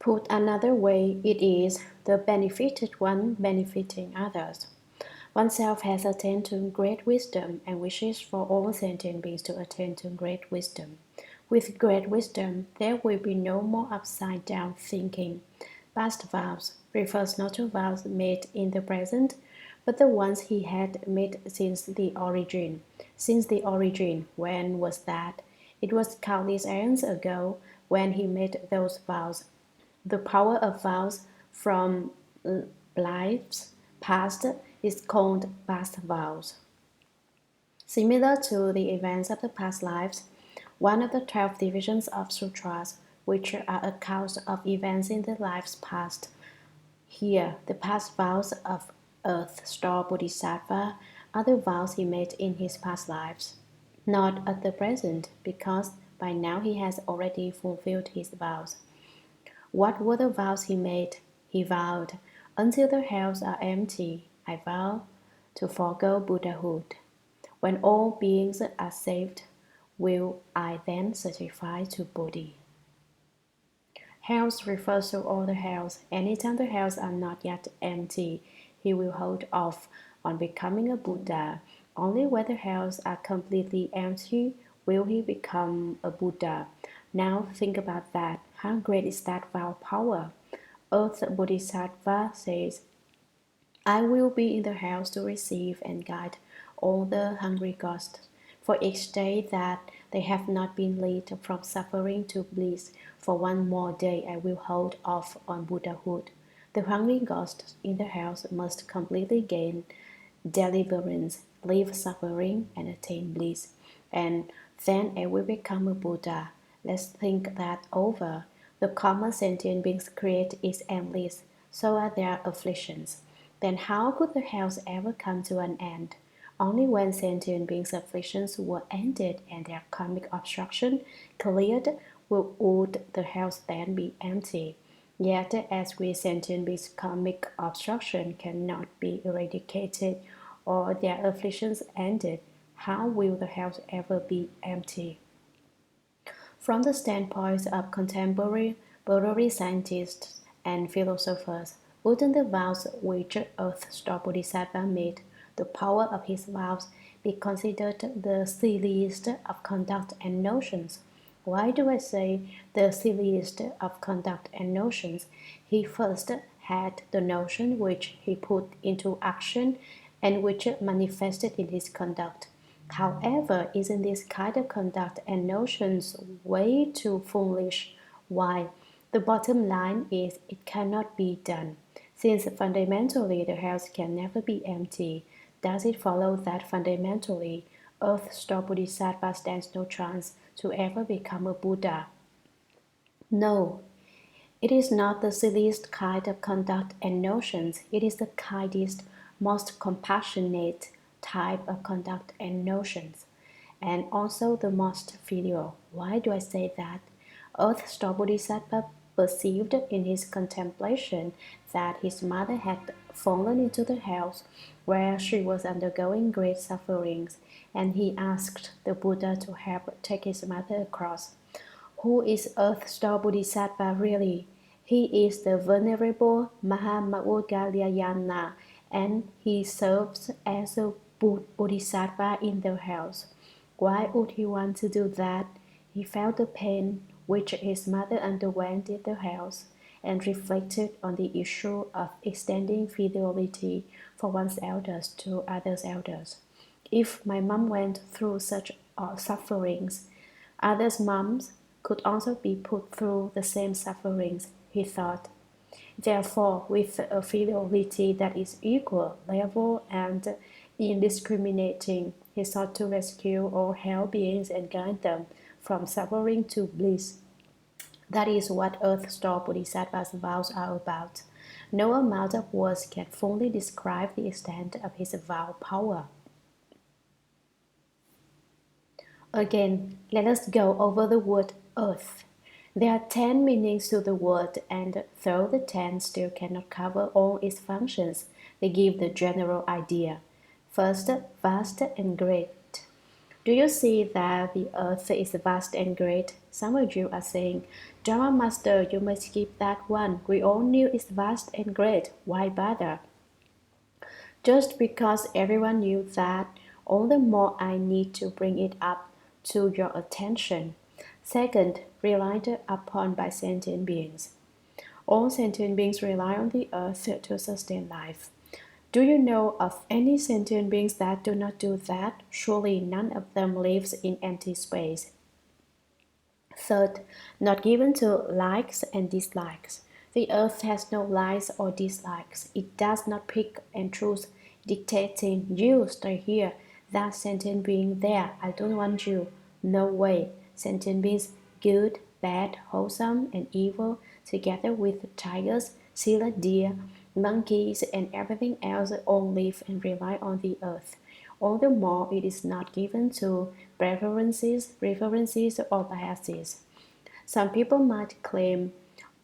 Put another way, it is the benefited one benefiting others. Oneself has attained to great wisdom and wishes for all sentient beings to attain to great wisdom. With great wisdom, there will be no more upside-down thinking. Past vows refers not to vows made in the present, but the ones he had made since the origin. Since the origin, when was that? It was countless aeons ago when he made those vows. The power of vows from lives past is called past vows. Similar to the events of the past lives, one of the 12 divisions of sutras, which are accounts of events in the lives past. Here, the past vows of Earth Star Bodhisattva are the vows he made in his past lives, not at the present, because by now he has already fulfilled his vows. What were the vows he made? He vowed, "Until the hells are empty, I vow to forego Buddhahood. When all beings are saved, will I then certify to Bodhi." Hells refers to all the hells. Anytime the hells are not yet empty, he will hold off on becoming a Buddha. Only when the hells are completely empty will he become a Buddha. Now think about that. How great is that vow power? Earth Bodhisattva says, "I will be in the house to receive and guide all the hungry ghosts. For each day that they have not been led from suffering to bliss, for one more day I will hold off on Buddhahood. The hungry ghosts in the house must completely gain deliverance, leave suffering, and attain bliss. And then I will become a Buddha." Let's think that over. The karma sentient beings create is endless, so are their afflictions. Then how could the hells ever come to an end? Only when sentient beings' afflictions were ended and their karmic obstruction cleared would the hells then be empty. Yet, as we sentient beings' karmic obstruction cannot be eradicated or their afflictions ended, how will the hells ever be empty? From the standpoint of contemporary scientists and philosophers, wouldn't the vows which Earth Star Bodhisattva made, the power of his vows, be considered the silliest of conduct and notions? Why do I say the silliest of conduct and notions? He first had the notion which he put into action and which manifested in his conduct. However, isn't this kind of conduct and notions way too foolish? Why? The bottom line is it cannot be done. Since fundamentally the house can never be empty, does it follow that fundamentally Earth Star Bodhisattva stands no chance to ever become a Buddha? No, it is not the silliest kind of conduct and notions. It is the kindest, most compassionate type of conduct and notions, and also the most filial. Why do I say that? Earth Star Bodhisattva perceived in his contemplation that his mother had fallen into the house where she was undergoing great sufferings, and he asked the Buddha to help take his mother across. Who is Earth Star Bodhisattva really? He is the Venerable Mahamaugalyayana, and he serves as a Bodhisattva in the house. Why would he want to do that? He felt the pain which his mother underwent in the house, and reflected on the issue of extending fidelity for one's elders to others' elders. If my mom went through such sufferings, others' moms could also be put through the same sufferings, he thought. Therefore, with a fidelity that is equal, level, and indiscriminating, he sought to rescue all hell beings and guide them from suffering to bliss. That is what Earth Star Bodhisattva's vows are about. No amount of words can fully describe the extent of his vow power. Again, let us go over the word earth. There are 10 meanings to the word, and though the 10 still cannot cover all its functions, they give the general idea. First, vast and great. Do you see that the earth is vast and great? Some of you are saying, Dharma Master, you must skip that one. We all knew it's vast and great. Why bother? Just because everyone knew that, all the more I need to bring it up to your attention. Second, relied upon by sentient beings. All sentient beings rely on the earth to sustain life. Do you know of any sentient beings that do not do that? Surely none of them lives in empty space. Third, not given to likes and dislikes. The earth has no likes or dislikes. It does not pick and choose, dictating, you stay here, that sentient being there, I don't want you. No way. Sentient beings, good, bad, wholesome, and evil, together with tigers, seal deer, monkeys, and everything else all live and rely on the earth. All the more it is not given to preferences, or biases. Some people might claim,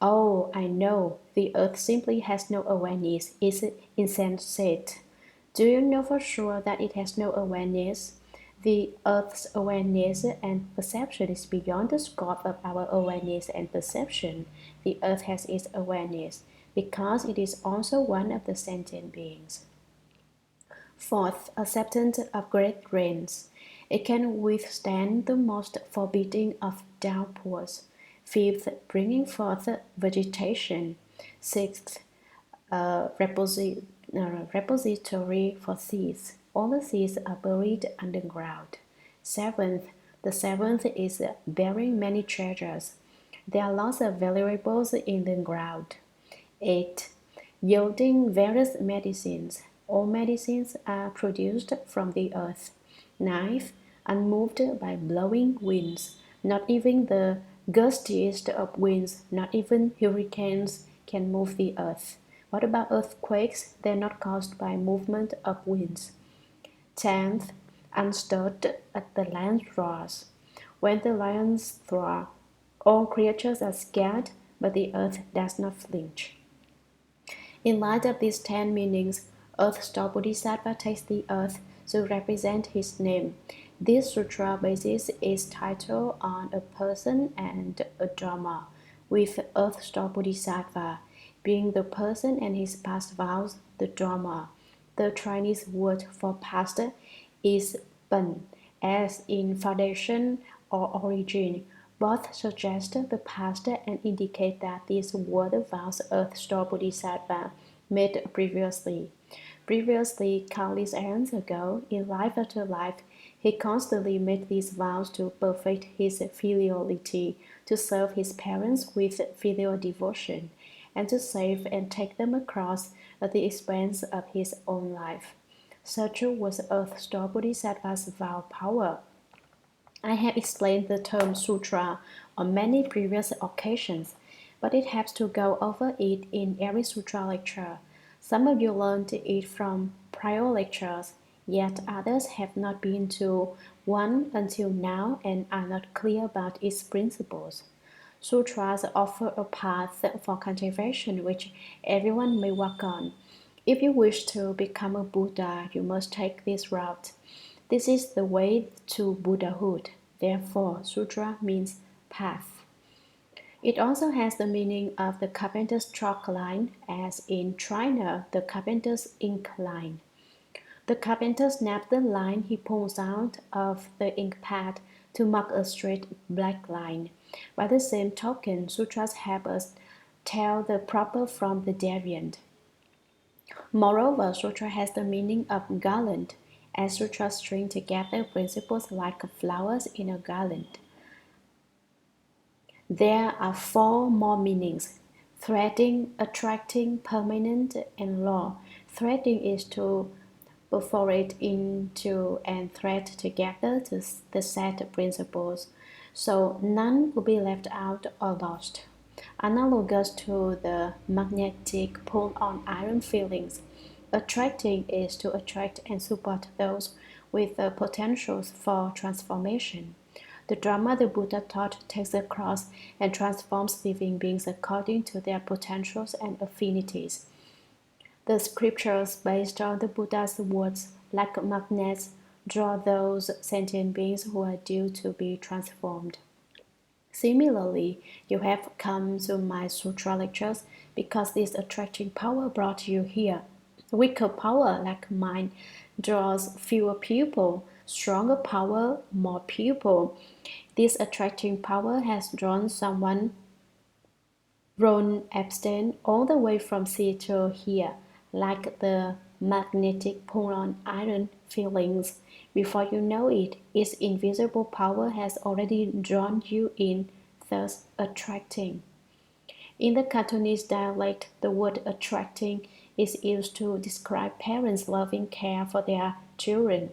oh, I know, the earth simply has no awareness, it's insensate. Do you know for sure that it has no awareness? The earth's awareness and perception is beyond the scope of our awareness and perception. The earth has its awareness because it is also one of the sentient beings. Fourth, acceptance of great rains. It can withstand the most forbidding of downpours. Fifth, bringing forth vegetation. Sixth, repository for seeds. All the seeds are buried underground. Seventh, the seventh is bearing many treasures. There are lots of valuables in the ground. 8. Yielding various medicines. All medicines are produced from the earth. 9th, unmoved by blowing winds. Not even the gustiest of winds, not even hurricanes, can move the earth. What about earthquakes? They're not caused by movement of winds. 10th, unstirred at the lion roars. When the lions roar, all creatures are scared, but the earth does not flinch. In light of these 10 meanings, Earth Star Bodhisattva takes the earth to represent his name. This sutra bases its title on a person and a Dharma, with Earth Star Bodhisattva being the person and his past vows, the Dharma. The Chinese word for past is ben, as in foundation or origin. Both suggest the past and indicate that these were the vows Earth Star Bodhisattva made previously. Previously, countless aeons ago, in life after life, he constantly made these vows to perfect his filiality, to serve his parents with filial devotion, and to save and take them across at the expense of his own life. Such was Earth Star Bodhisattva's vow power. I have explained the term sutra on many previous occasions, but it helps to go over it in every sutra lecture. Some of you learned it from prior lectures, yet others have not been to one until now and are not clear about its principles. Sutras offer a path for cultivation which everyone may walk on. If you wish to become a Buddha, you must take this route. This is the way to Buddhahood. Therefore, sutra means path. It also has the meaning of the carpenter's chalk line, as in China, the carpenter's ink line. The carpenter snaps the line he pulls out of the ink pad to mark a straight black line. By the same token, sutras help us tell the proper from the deviant. Moreover, sutra has the meaning of garland, as sutras string together principles like flowers in a garland. There are 4 more meanings: threading, attracting, permanent, and law. Threading is to perforate into and thread together the set principles, so none will be left out or lost. Analogous to the magnetic pull on iron filings, attracting is to attract and support those with the potentials for transformation. The Dharma the Buddha taught takes across and transforms living beings according to their potentials and affinities. The scriptures based on the Buddha's words, like magnets, draw those sentient beings who are due to be transformed. Similarly, you have come to my sutra lectures because this attracting power brought you here. Weaker power, like mine, draws fewer people. Stronger power, more people. This attracting power has drawn someone Ron Epstein all the way from Seattle here, like the magnetic pull on iron filings. Before you know it, its invisible power has already drawn you in, thus attracting. In the Cantonese dialect, the word attracting is used to describe parents' loving care for their children.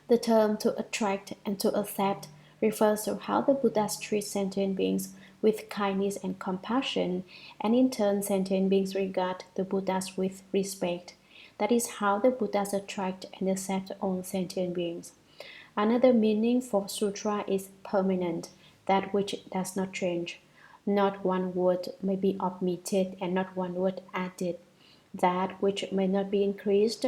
The term to attract and to accept refers to how the Buddhas treat sentient beings with kindness and compassion, and in turn, sentient beings regard the Buddhas with respect. That is how the Buddhas attract and accept all sentient beings. Another meaning for sutra is permanent, that which does not change. Not one word may be omitted and not one word added. That which may not be increased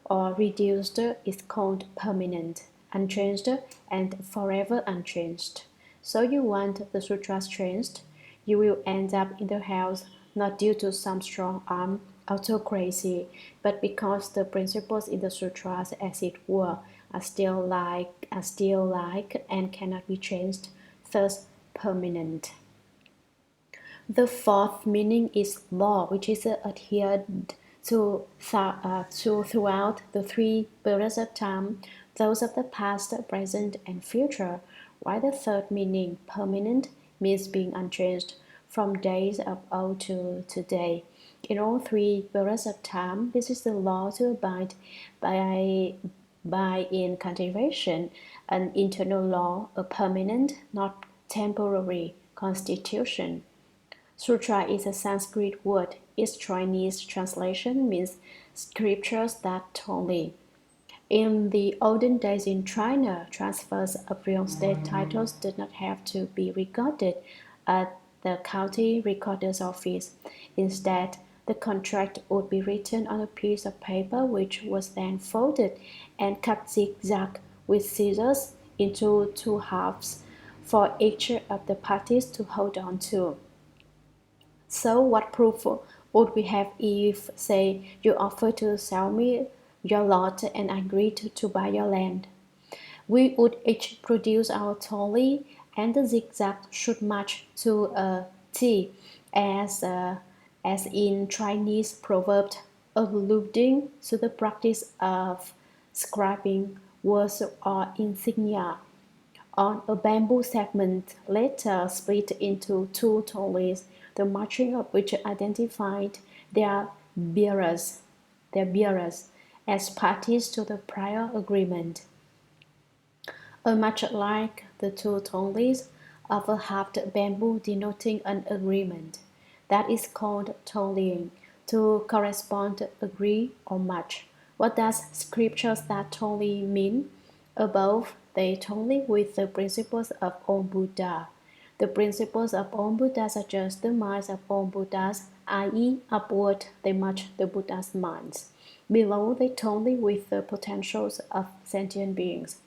or reduced is called permanent, unchanged, and forever unchanged. So you want the sutras changed, you will end up in the house not due to some strong arm autocracy, but because the principles in the sutras, as it were, are still like and cannot be changed, thus permanent. The fourth meaning is law, which is adhered to throughout the three periods of time, those of the past, present, and future, while the third meaning, permanent, means being unchanged from days of old to today. In all three periods of time, this is the law to abide by in cultivation, an internal law, a permanent, not temporary constitution. Sutra is a Sanskrit word. Its Chinese translation means scriptures that totally. In the olden days in China, transfers of real estate titles did not have to be recorded at the county recorder's office. Instead, the contract would be written on a piece of paper which was then folded and cut zigzag with scissors into two halves for each of the parties to hold on to. So what proof would we have if, say, you offer to sell me your lot and I agreed to buy your land? We would each produce our tally, and the zigzag should match to a T, as in Chinese proverb alluding to the practice of scribing words or insignia on a bamboo segment, later split into two tallies, the matching of which identified their bearers as parties to the prior agreement. Much like the two tallies of a halved bamboo denoting an agreement. That is called tallying, to correspond, agree, or match. What does scriptures that tally mean? Above, they tally with the principles of all Buddha. The principles of all Buddhas are just the minds of all Buddhas, i.e., upward they match the Buddha's minds. Below, they tally with the potentials of sentient beings.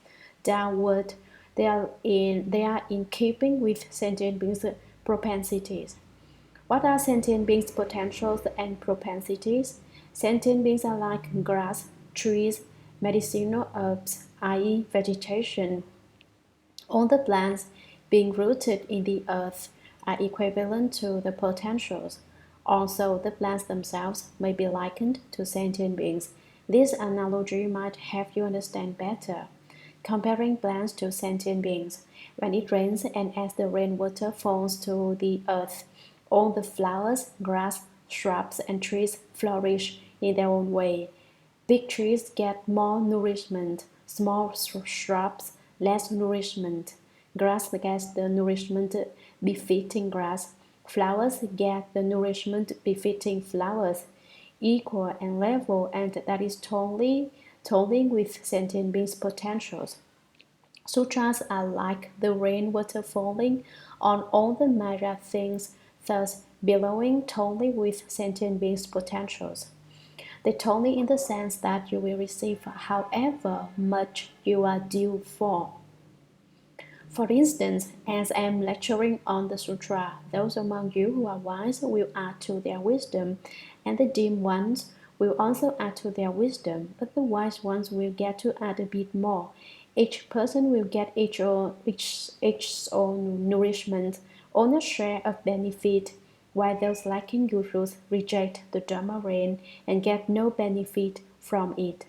Downward, they are in keeping with sentient beings' propensities. What are sentient beings' potentials and propensities? Sentient beings are like grass, trees, medicinal herbs, i.e., vegetation. All the plants being rooted in the earth are equivalent to the potentials. Also, the plants themselves may be likened to sentient beings. This analogy might help you understand better. Comparing plants to sentient beings. When it rains and as the rainwater falls to the earth, all the flowers, grass, shrubs, and trees flourish in their own way. Big trees get more nourishment, small shrubs less nourishment. Grass gets the nourishment befitting grass. Flowers get the nourishment befitting flowers. Equal and level, and that is totally with sentient beings' potentials. Sutras are like the rainwater falling on all the Maya things, thus belonging totally with sentient beings' potentials. That only in the sense that you will receive however much you are due for. For instance, as I am lecturing on the sutra, those among you who are wise will add to their wisdom, and the dim ones will also add to their wisdom, but the wise ones will get to add a bit more. Each person will get each own nourishment, own a share of benefit, while those lacking gurus reject the Dharma reign and get no benefit from it.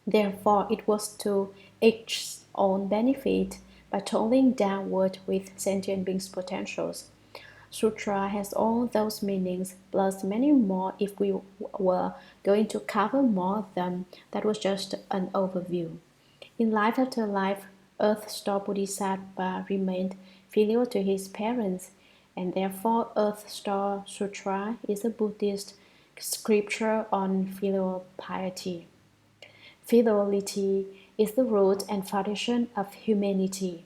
Therefore, it was to each own benefit by toiling downward with sentient beings' potentials. Sutra has all those meanings, plus many more if we were going to cover more of them. That was just an overview. In life after life, Earth Star Bodhisattva remained filial to his parents, and therefore Earth Star Sutra is a Buddhist scripture on filial piety. Fidelity is the root and foundation of humanity.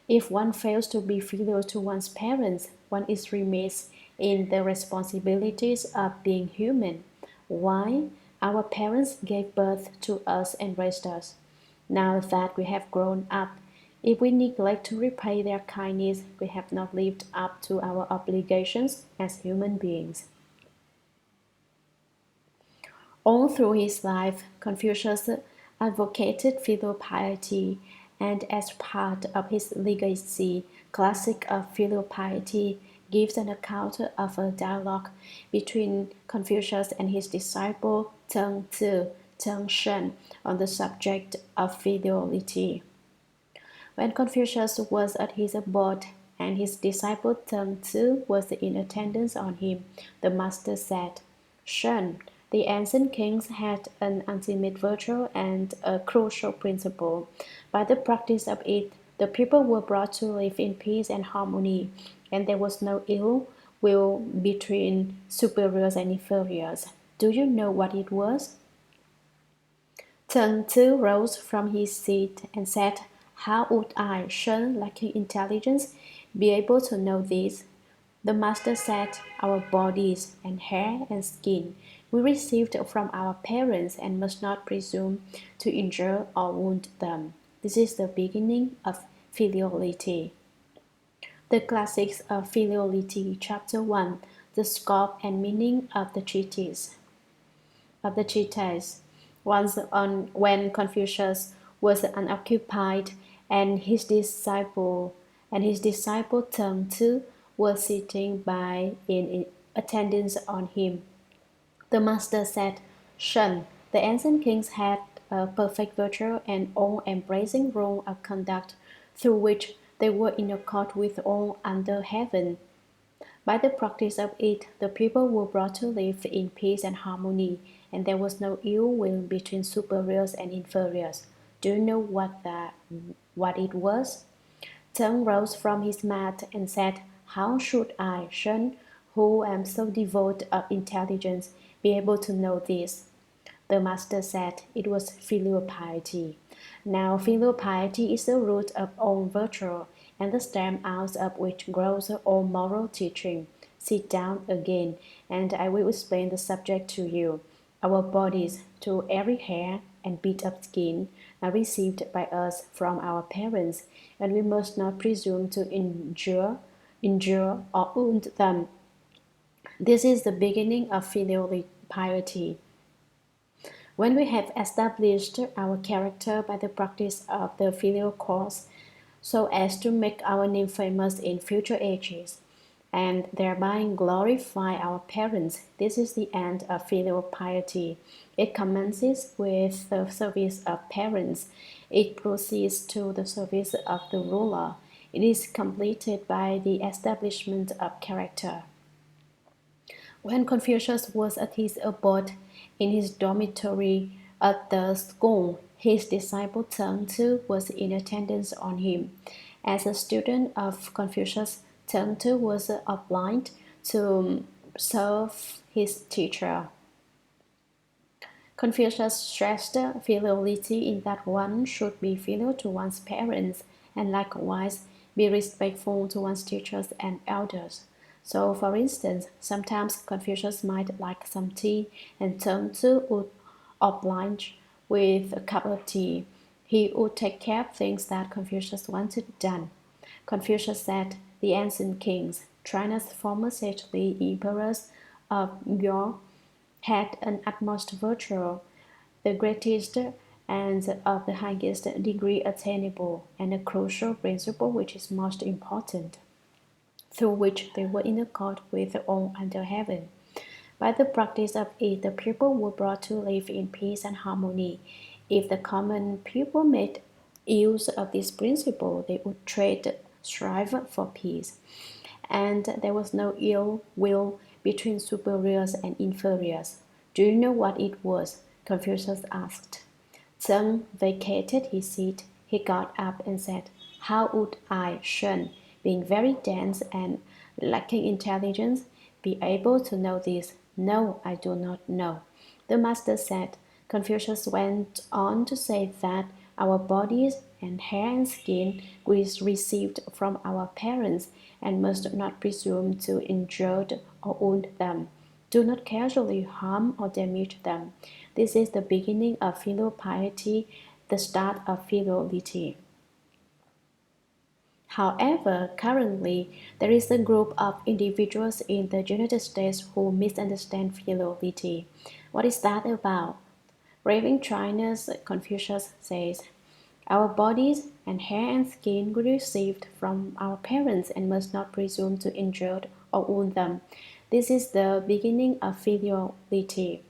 If one fails to be filial to one's parents, one is remiss in the responsibilities of being human. Why? Our parents gave birth to us and raised us. Now that we have grown up, if we neglect to repay their kindness, we have not lived up to our obligations as human beings. All through his life, Confucius advocated filial piety, and as part of his legacy, Classic of Filial Piety gives an account of a dialogue between Confucius and his disciple Teng Tzu, Teng Shen, on the subject of fidelity. When Confucius was at his abode and his disciple Teng Tzu was in attendance on him, the master said, "Shen, the ancient kings had an ultimate virtue and a crucial principle. By the practice of it, the people were brought to live in peace and harmony, and there was no ill will between superiors and inferiors. Do you know what it was?" Teng Tzu rose from his seat and said, "How would I, Shen, lacking intelligence, be able to know this?" The master said, "Our bodies and hair and skin we received from our parents and must not presume to injure or wound them. This is the beginning of filiality." The Classics of Filiality, Chapter 1, The Scope and Meaning of the Treatise. When Confucius was unoccupied and his disciple Teng Tzu was sitting by in attendance on him, the master said, "Shen, the ancient kings had a perfect virtue and all-embracing rule of conduct through which they were in accord with all under heaven. By the practice of it, the people were brought to live in peace and harmony, and there was no ill will between superiors and inferiors. Do you know what it was?" Teng rose from his mat and said, "How should I, Shen, who am so devoid of intelligence, be able to know this?" The master said, "It was filial piety." Now filial piety is the root of all virtue, and the stem out of which grows all moral teaching. Sit down again, and I will explain the subject to you. Our bodies, to every hair and bit of skin, are received by us from our parents, and we must not presume to injure or wound them. This is the beginning of filial piety. When we have established our character by the practice of the filial course, so as to make our name famous in future ages, and thereby glorify our parents, this is the end of filial piety. It commences with the service of parents. It proceeds to the service of the ruler. It is completed by the establishment of character. When Confucius was at his abode in his dormitory at the school, his disciple Teng Tzu was in attendance on him. As a student of Confucius, Teng Tzu was obliged to serve his teacher. Confucius stressed filiality in that one should be filial to one's parents and likewise be respectful to one's teachers and elders. So, for instance, sometimes Confucius might like some tea and turn to would oblige with a cup of tea. He would take care of things that Confucius wanted done. Confucius said, the ancient kings, China's former sagely emperors of yore, had an utmost virtue, the greatest and of the highest degree attainable, and a crucial principle which is most important, through which they were in accord with all under heaven. By the practice of it, the people were brought to live in peace and harmony. If the common people made use of this principle, they would strive for peace, and there was no ill will between superiors and inferiors. Do you know what it was? Confucius asked. Tseng vacated his seat. He got up and said, how would I, Shen, being very dense and lacking intelligence, be able to know this? No, I do not know. The master said. Confucius went on to say that our bodies and hair and skin we received from our parents and must not presume to injure or wound them. Do not casually harm or damage them. This is the beginning of filial piety, the start of fidelity. However, currently, there is a group of individuals in the United States who misunderstand fidelity. What is that about? Raving China's Confucius says, our bodies and hair and skin we received from our parents and must not presume to injure or wound them. This is the beginning of fidelity.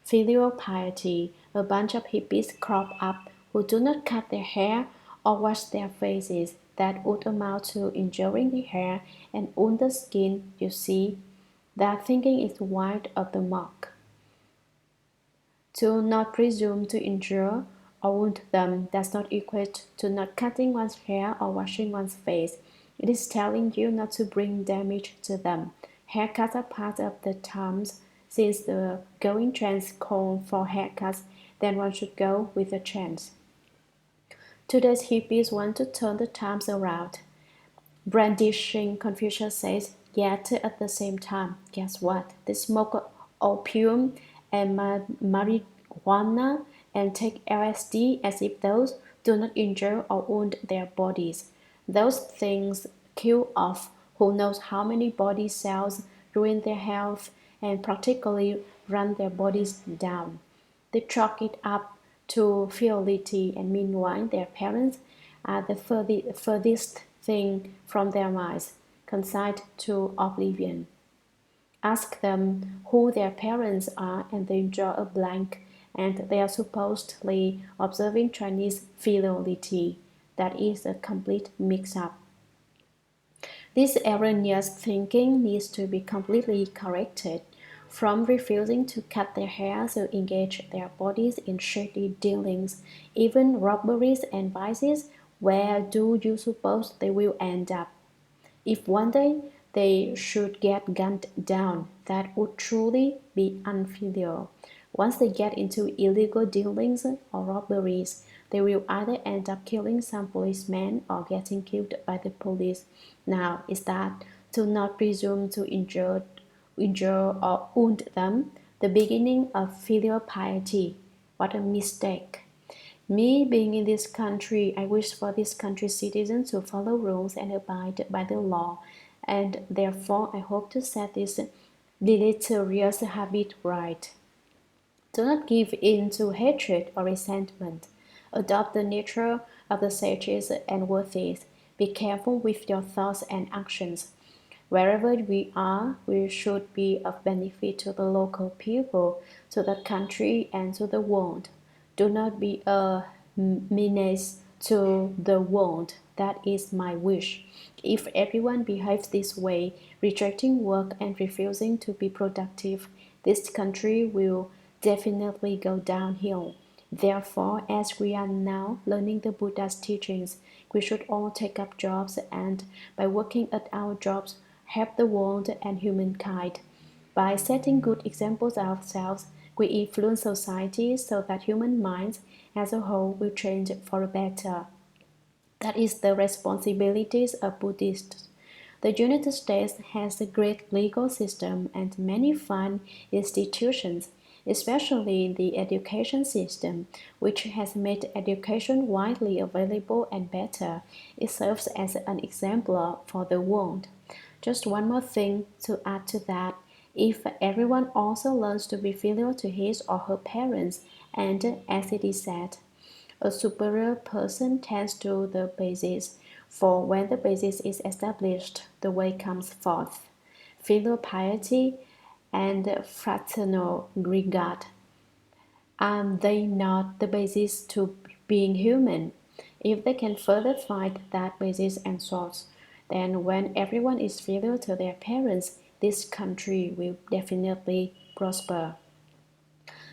Filial piety, a bunch of hippies crop up who do not cut their hair or wash their faces. That would amount to injuring the hair and wound the skin, you see. That thinking is wide of the mark. To not presume to injure or wound them does not equate to not cutting one's hair or washing one's face. It is telling you not to bring damage to them. Haircuts are part of the times. Since the going trends call for haircuts, then one should go with the trends. Today's hippies want to turn the times around. Brandishing, Confucius says, yet at the same time, guess what? They smoke opium and marijuana and take LSD as if those do not injure or wound their bodies. Those things kill off who knows how many body cells, ruin their health, and practically run their bodies down. They chalk it up to fidelity, and meanwhile their parents are the furthest thing from their minds, consigned to oblivion. Ask them who their parents are, and they draw a blank, and they are supposedly observing Chinese fidelity. That is a complete mix-up. This erroneous thinking needs to be completely corrected. From refusing to cut their hair to engage their bodies in shady dealings, even robberies and vices, where do you suppose they will end up? If one day they should get gunned down, that would truly be unfilial. Once they get into illegal dealings or robberies, they will either end up killing some policemen or getting killed by the police. Now, is that to not presume to injure or wound them, the beginning of filial piety? What a mistake! Me being in this country, I wish for this country's citizens to follow rules and abide by the law, and therefore I hope to set this deleterious habit right. Do not give in to hatred or resentment. Adopt the nature of the sages and worthies. Be careful with your thoughts and actions. Wherever we are, we should be of benefit to the local people, to the country, and to the world. Do not be a menace to the world. That is my wish. If everyone behaves this way, rejecting work and refusing to be productive, this country will definitely go downhill. Therefore, as we are now learning the Buddha's teachings, we should all take up jobs and, by working at our jobs, help the world and humankind. By setting good examples ourselves, we influence society so that human minds as a whole will change for the better. That is the responsibilities of Buddhists. The United States has a great legal system and many fine institutions, especially the education system, which has made education widely available and better. It serves as an exemplar for the world. Just one more thing to add to that. If everyone also learns to be filial to his or her parents, and as it is said, a superior person tends to the basis, for when the basis is established, the way comes forth. Filial piety and fraternal regard, are they not the basis to being human? If they can further find that basis and source, then when everyone is filial to their parents, this country will definitely prosper.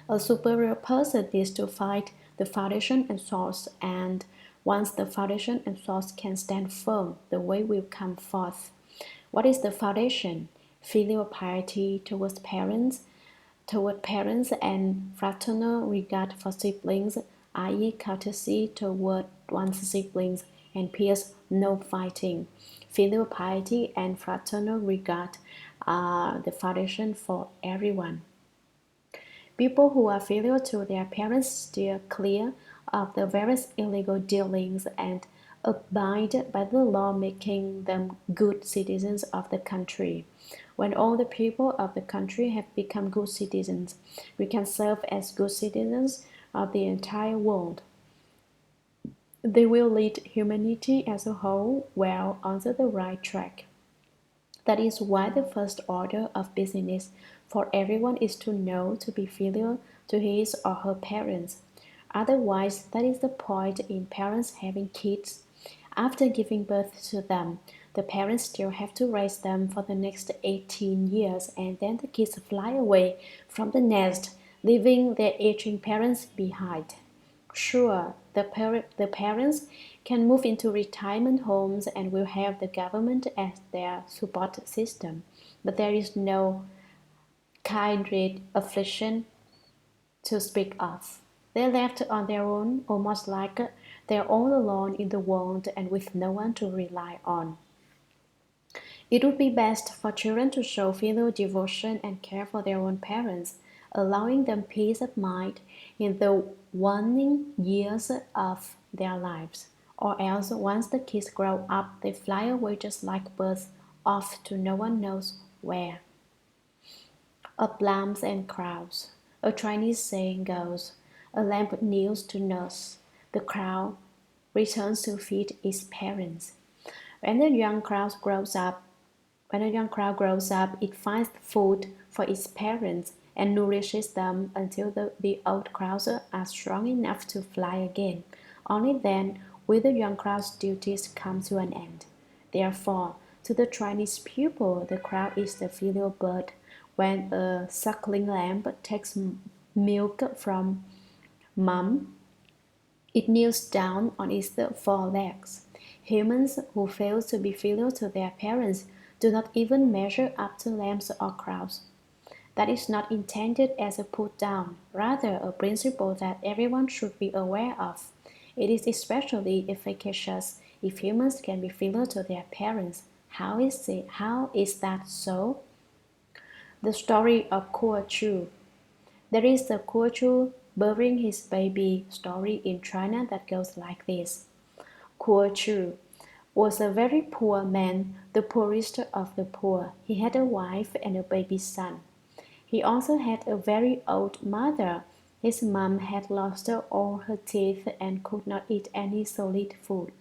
A superior person needs to find the foundation and source, and once the foundation and source can stand firm, the way will come forth. What is the foundation? Filial piety toward parents and fraternal regard for siblings, i.e., courtesy toward one's siblings and peers, no fighting. Filial piety and fraternal regard are the foundation for everyone. People who are filial to their parents steer clear of the various illegal dealings and abide by the law, making them good citizens of the country. When all the people of the country have become good citizens, we can serve as good citizens of the entire world. They will lead humanity as a whole well onto the right track. That is why the first order of business for everyone is to know to be filial to his or her parents. Otherwise, that is the point in parents having kids. After giving birth to them, the parents still have to raise them for the next 18 years, and then the kids fly away from the nest, leaving their aging parents behind. Sure, the parents can move into retirement homes and will have the government as their support system, but there is no kindred affliction to speak of. They're left on their own, almost like they're all alone in the world and with no one to rely on. It would be best for children to show filial devotion and care for their own parents, allowing them peace of mind in the waning years of their lives. Or else, once the kids grow up, they fly away just like birds, off to no one knows where. Of lambs and crows. A Chinese saying goes, a lamb kneels to nurse, the crow returns to feed its parents. When a young crow grows up, it finds food for its parents and nourishes them until the old crows are strong enough to fly again. Only then will the young crow's duties come to an end. Therefore, to the Chinese pupil, the crow is the filial bird. When a suckling lamb takes milk from mom, it kneels down on its forelegs. Humans who fail to be filial to their parents do not even measure up to lambs or crows. That is not intended as a put down, rather a principle that everyone should be aware of. It is especially efficacious if humans can be filial to their parents. How is that so? The story of Kuo Chu. There is the Kuo Chu burying his baby story in China that goes like this. Kuo Chu was a very poor man, the poorest of the poor. He had a wife and a baby son. He also had a very old mother. His mom had lost all her teeth and could not eat any solid food.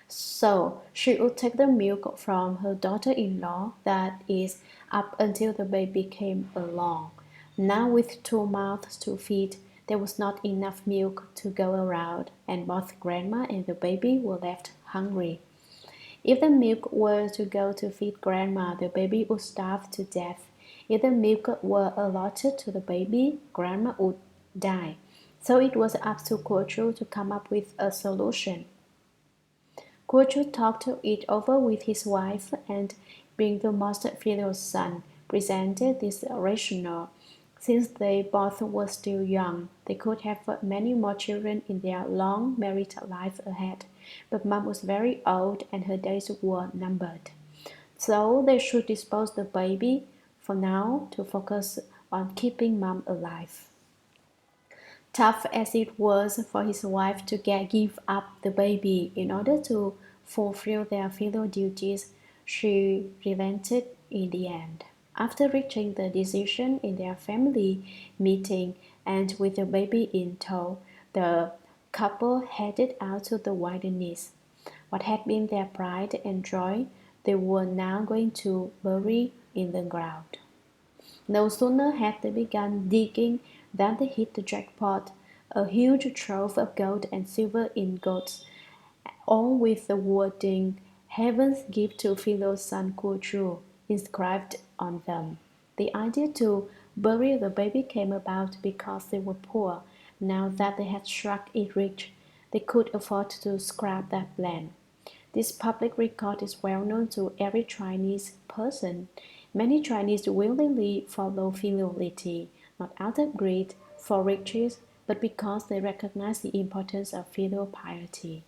So she would take the milk from her daughter-in-law, that is, up until the baby came along. Now with 2 mouths to feed, there was not enough milk to go around, and both grandma and the baby were left hungry. If the milk were to go to feed grandma, the baby would starve to death. If the milk were allotted to the baby, grandma would die. So it was up to Kuo Chu to come up with a solution. Kuo Chu talked it over with his wife and, being the most filial son, presented this rationale. Since they both were still young, they could have many more children in their long married life ahead. but Mom was very old and her days were numbered. So they should dispose the baby for now to focus on keeping Mom alive. Tough as it was for his wife to give up the baby in order to fulfill their filial duties, she relented in the end. After reaching the decision in their family meeting and with the baby in tow, the couple headed out to the wilderness. What had been their pride and joy, they were now going to bury in the ground. No sooner had they begun digging than they hit the jackpot, a huge trove of gold and silver ingots, all with the wording "Heaven's gift to filial son Kuchu" inscribed on them. The idea to bury the baby came about because they were poor. Now that they had struck it rich, they could afford to scrap that plan. This public record is well known to every Chinese person. Many Chinese willingly follow filiality, not out of greed for riches, but because they recognize the importance of filial piety.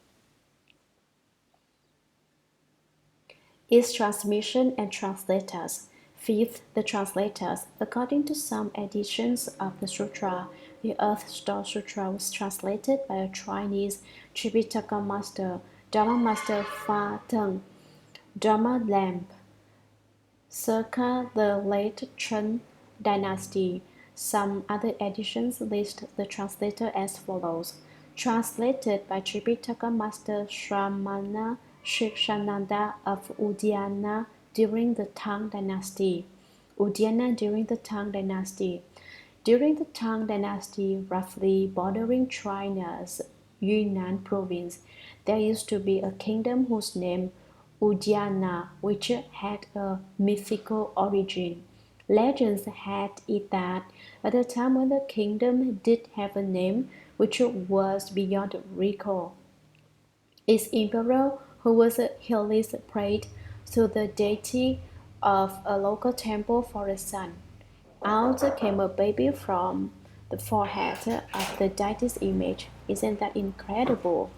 Its transmission and translators. Fifth, the translators. According to some editions of the sutra, the Earth Star Sutra was translated by a Chinese Tripitaka master, Dharma master Fa Teng, Dharma lamp, circa the late Chen dynasty. Some other editions list the translator as follows: translated by Tripitaka master Shramana Shikshananda of Udayana during the Tang dynasty. Udayana during the Tang dynasty. During the Tang dynasty, roughly bordering China's Yunnan province, there used to be a kingdom whose name Udayana, which had a mythical origin. Legends had it that at the time when the kingdom did have a name which was beyond recall, its emperor, who was a Helist, prayed to the deity of a local temple for a son. Out came a baby from the forehead of the deity's image. Isn't that incredible?